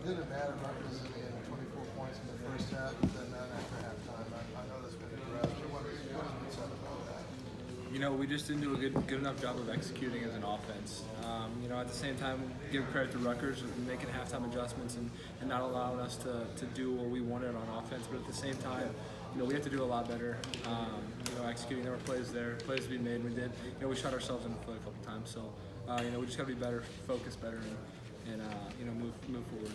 good and bad at representing 24 points in the first half, but then none after halftime. I know that's been addressed. What has been said about that? We just didn't do a good enough job of executing as an offense. At the same time, give credit to Rutgers for making halftime adjustments and not allowing us to do what we wanted on offense. But at the same time, we have to do a lot better. Executing. There were plays to be made. We did. We shot ourselves in the foot a couple times. So, we just got to be better, focus better, and move forward.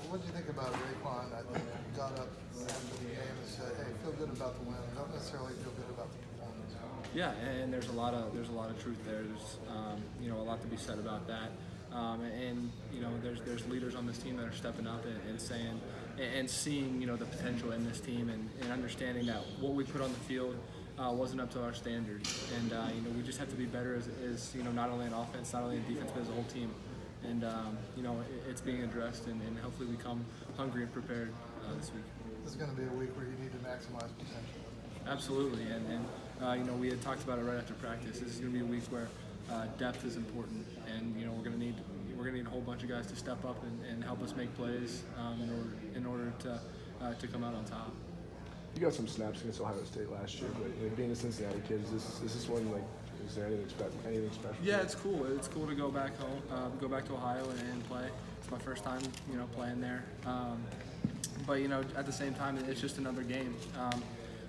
What do you think about Raekwon? I think got up after the game and said, "Hey, feel good about the win. Don't necessarily feel good about the performance." Yeah, and there's a lot of truth there. There's a lot to be said about that. There's leaders on this team that are stepping up and saying and seeing the potential in this team and understanding that what we put on the field wasn't up to our standards. And we just have to be better as not only in offense, not only in defense, but as a whole team. And it's being addressed, and hopefully we come hungry and prepared this week. This is going to be a week where you need to maximize potential. Absolutely, and we had talked about it right after practice. This is going to be a week where depth is important, and we're going to need a whole bunch of guys to step up and help us make plays in order to come out on top. You got some snaps against Ohio State last year, but being a Cincinnati kid, is this one is there anything special? Yeah, it's cool. It's cool to go back home, go back to Ohio and play. It's my first time, playing there. But at the same time, it's just another game.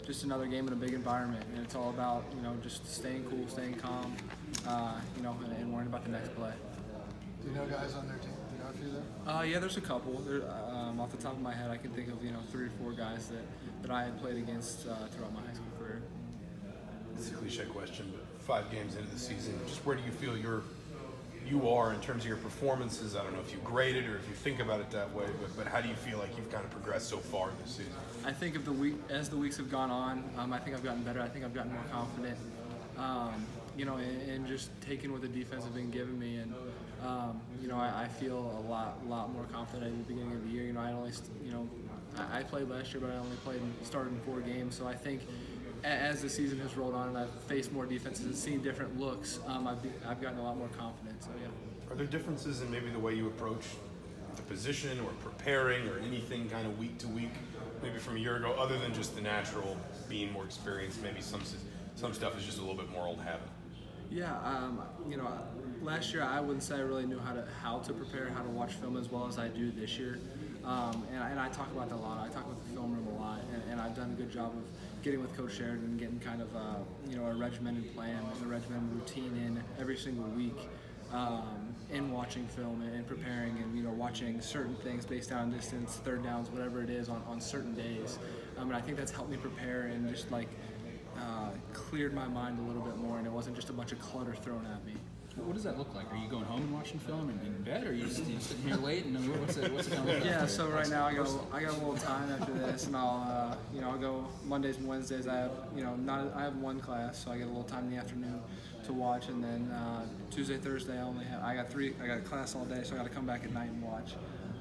Just another game in a big environment, and it's all about just staying cool, staying calm, and worrying about the next play. Do you know guys on their team? Do you know a few there? Yeah, there's a couple. Off the top of my head, I can think of 3 or 4 guys that I had played against throughout my high school career. It's a cliche question, but 5 games into the season, just where do you feel you are in terms of your performances? I don't know if you grade it or if you think about it that way, but how do you feel like you've kind of progressed so far in this season? I think as the weeks have gone on, I think I've gotten better. I think I've gotten more confident, and just taking what the defense has been giving me. And, I feel a lot more confident at the beginning of the year. I played last year, but I only started in 4 games. So I think as the season has rolled on and I've faced more defenses and seen different looks, I've gotten a lot more confident. So yeah. Are there differences in maybe the way you approach the position or preparing or anything kind of week to week, maybe from a year ago, other than just the natural being more experienced? Maybe some stuff is just a little bit more old habit. Yeah, last year I wouldn't say I really knew how to prepare, how to watch film as well as I do this year. And I talk about that a lot. I talk about the film room a lot, and I've done a good job of getting with Coach Sheridan and getting kind of a regimented plan, a regimented routine in every single week, in watching film and preparing and watching certain things based on distance, third downs, whatever it is on certain days. And I think that's helped me prepare and just cleared my mind a little bit more, and it wasn't just a bunch of clutter thrown at me. What does that look like? Are you going home and watching film and in bed, or are you sitting here late? And what's it going to look like? Yeah, so right now I got a little time after this, and I'll go Mondays and Wednesdays. I have I have 1 class, so I get a little time in the afternoon to watch, and then Tuesday, Thursday I got a class all day, so I got to come back at night and watch.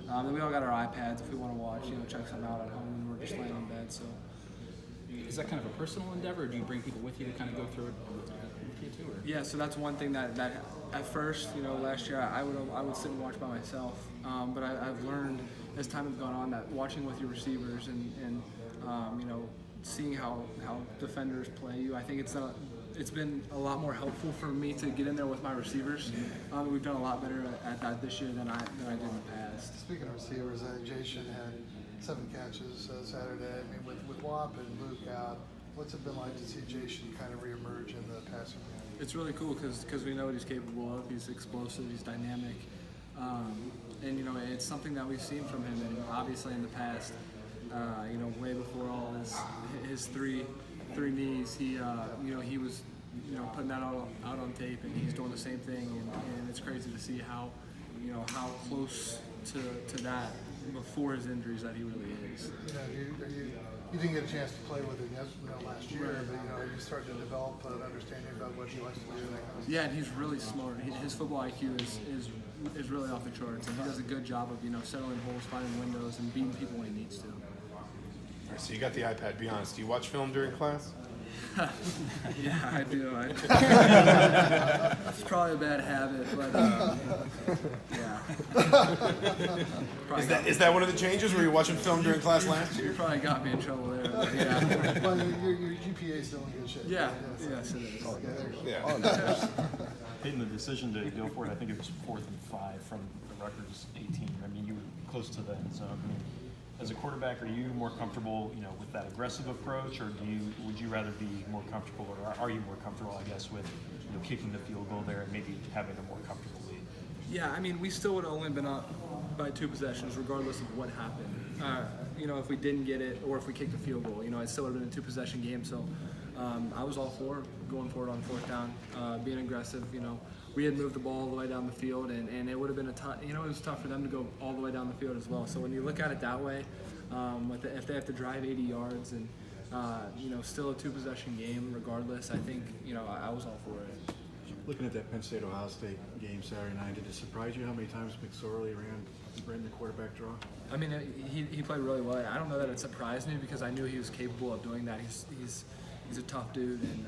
And we all got our iPads if we want to watch, check something out at home when we're just laying in bed. So. Is that kind of a personal endeavor, or do you bring people with you to kind of go through it with you too? Or? Yeah, so that's one thing that at first, last year I would sit and watch by myself, but I've learned as time has gone on that watching with your receivers and seeing how defenders play you, I think it's been a lot more helpful for me to get in there with my receivers. We've done a lot better at that this year than I did in the past. Speaking of receivers, Jason had 7 catches Saturday. I mean, with Wap and Luke out, what's it been like to see Jason kind of reemerge in the passing game? It's really cool because we know what he's capable of. He's explosive, he's dynamic, and it's something that we've seen from him. And obviously in the past, way before all his three knees, he was putting that out on tape, and he's doing the same thing. And it's crazy to see how close to that before his injuries that he really is. You didn't get a chance to play with him last year, but you started to develop an understanding about what he likes to do and that kind of stuff. Yeah, and he's really smart. His football IQ is really off the charts, and he does a good job of settling holes, finding windows, and beating people when he needs to. All right, so you got the iPad. Be honest. Do you watch film during class? Yeah, I do. It's probably a bad habit, but yeah. Is that one of the changes? Were you watching film during class last year? You probably got me in trouble there, but yeah. Well, your GPA is still in good shape. Yeah, yes it is. Yeah. Peyton, the decision to go for it, I think it was 4th and 5 from the Rutgers 18. I mean, you were close to the end zone. I mean, as a quarterback, are you more comfortable, with that aggressive approach, or would you rather be more comfortable, or are you more comfortable, I guess, with kicking the field goal there and maybe having a more comfortable lead? Yeah, I mean, we still would have only been up by 2 possessions, regardless of what happened. If we didn't get it or if we kicked the field goal, it still would have been a 2-possession game. So I was all for going for it on 4th down, being aggressive. We had moved the ball all the way down the field, and it would have been it was tough for them to go all the way down the field as well. So when you look at it that way, if they have to drive 80 yards and still a 2-possession game, regardless, I think I was all for it. Looking at that Penn State-Ohio State game Saturday night, did it surprise you how many times McSorley ran the quarterback draw? I mean, he played really well. I don't know that it surprised me because I knew he was capable of doing that. He's a tough dude, and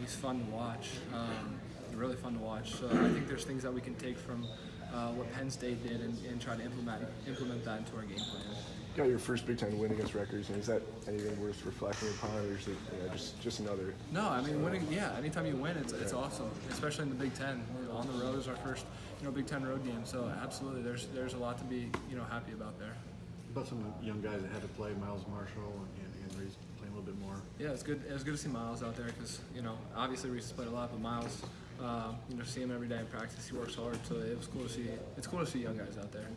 he's fun to watch. Really fun to watch. So I think there's things that we can take from what Penn State did and try to implement that into our game plan. You got your first Big Ten win against Rutgers, and is that anything worth reflecting upon, or is it just another? No, I mean winning. Yeah, anytime you win, it's awesome, especially in the Big Ten. On the road is our first Big Ten road game, so absolutely, there's a lot to be happy about there. About some young guys that had to play, Miles Marshall and Reese playing a little bit more. Yeah, it's good. It was good to see Miles out there because obviously Reese has played a lot, but Miles, see him every day in practice. He works hard, so it was cool to see. It's cool to see young guys out there.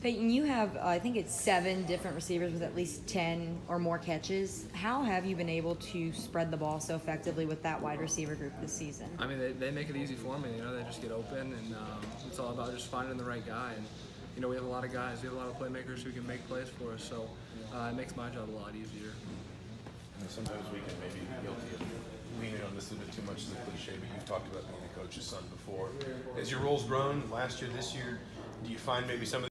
Peyton, you have, I think it's 7 different receivers with at least 10 or more catches. How have you been able to spread the ball so effectively with that wide receiver group this season? I mean, they make it easy for me. They just get open, and it's all about just finding the right guy. And we have a lot of guys. We have a lot of playmakers who can make plays for us. So it makes my job a lot easier. And sometimes we can maybe be guilty of leaning on this a bit too much as a cliche, but you've talked about being a coach's son before. As your role's grown last year, this year, do you find maybe some of